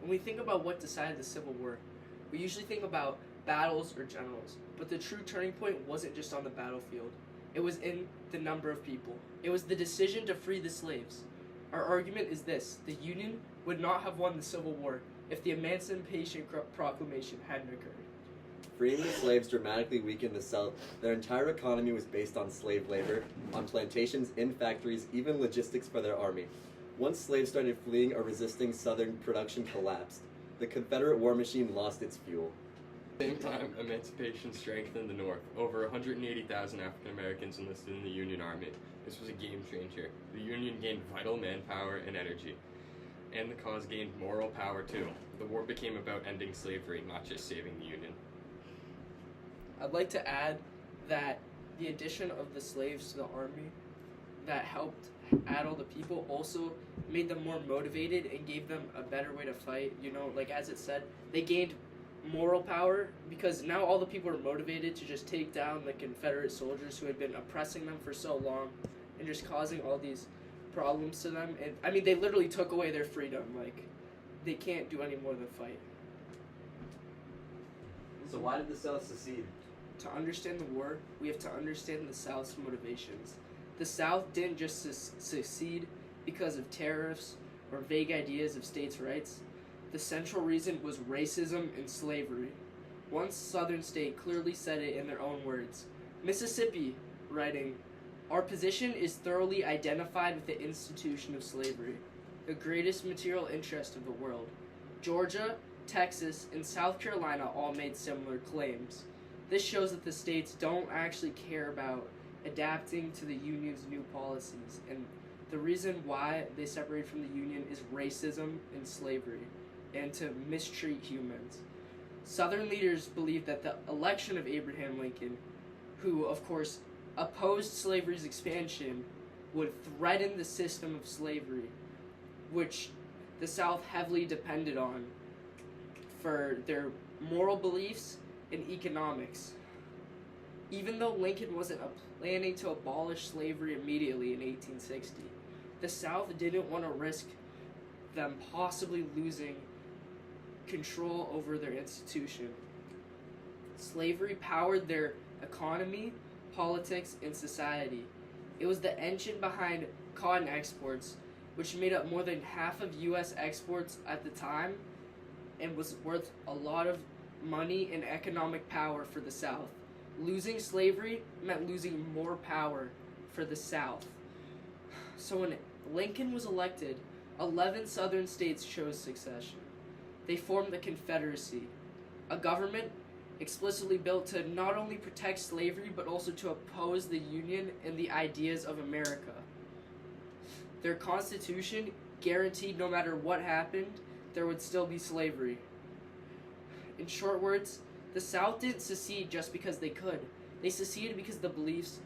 When we think about what decided the Civil War, we usually think about battles or generals, but the true turning point wasn't just on the battlefield. It was in the number of people. It was the decision to free the slaves. Our argument is this: the Union would not have won the Civil War if the Emancipation Proclamation hadn't occurred. Freeing the slaves dramatically weakened the South. Their entire economy was based on slave labor, on plantations, in factories, even logistics for their army. Once slaves started fleeing or resisting Southern production collapsed. The Confederate war machine lost its fuel. At the same time, emancipation strengthened the North. Over 180,000 African Americans enlisted in the Union Army. This was a game changer. The Union gained vital manpower and energy, and the cause gained moral power too. The war became about ending slavery, not just saving the Union. I'd like to add that the addition of the slaves to the army that helped add all the people also made them more motivated and gave them a better way to fight. You know, like as it said, they gained moral power because now all the people are motivated to just take down the Confederate soldiers who had been oppressing them for so long and just causing all these problems to them. And I mean, they literally took away their freedom. Like, they can't do any more than fight. So why did the South secede? To understand the war, we have to understand the South's motivations. The South didn't just secede because of tariffs or vague ideas of states' rights. The central reason was racism and slavery. One Southern state clearly said it in their own words. Mississippi, writing, "Our position is thoroughly identified with the institution of slavery, the greatest material interest of the world." Georgia, Texas, and South Carolina all made similar claims. This shows that the states don't actually care about adapting to the Union's new policies, and the reason why they separated from the Union is racism and slavery, and to mistreat humans. Southern leaders believed that the election of Abraham Lincoln, who of course opposed slavery's expansion, would threaten the system of slavery, which the South heavily depended on for their moral beliefs and economics. Even though Lincoln wasn't planning to abolish slavery immediately in 1860, the South didn't want to risk them possibly losing control over their institution. Slavery powered their economy, politics, and society. It was the engine behind cotton exports, which made up more than half of U.S. exports at the time and was worth a lot of money and economic power for the South. Losing slavery meant losing more power for the South. So when Lincoln was elected, 11 Southern states chose secession. They formed the Confederacy, a government explicitly built to not only protect slavery but also to oppose the Union and the ideas of America. Their constitution guaranteed no matter what happened, there would still be slavery. In short words, the South didn't secede just because they could. They seceded because their beliefs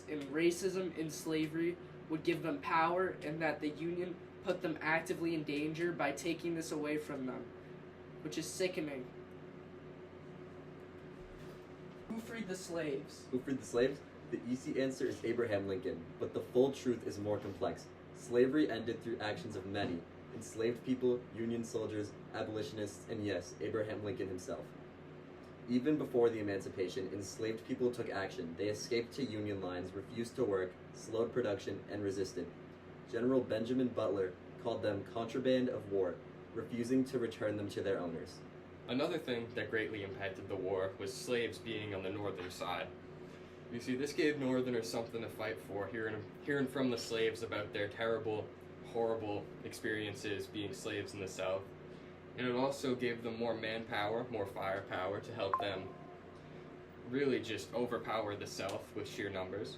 in racism and slavery would give them power, and that the Union put them actively in danger by taking this away from them, which is sickening. Who freed the slaves? Who freed the slaves? The easy answer is Abraham Lincoln, but the full truth is more complex. Slavery ended through actions of many: enslaved people, Union soldiers, abolitionists, and yes, Abraham Lincoln himself. Even before the emancipation, enslaved people took action. They escaped to Union lines, refused to work, slowed production, and resisted. General Benjamin Butler called them contraband of war, refusing to return them to their owners. Another thing that greatly impacted the war was slaves being on the northern side. You see, this gave Northerners something to fight for, hearing from the slaves about their terrible, horrible experiences being slaves in the South. And it also gave them more manpower, more firepower to help them really just overpower the South with sheer numbers.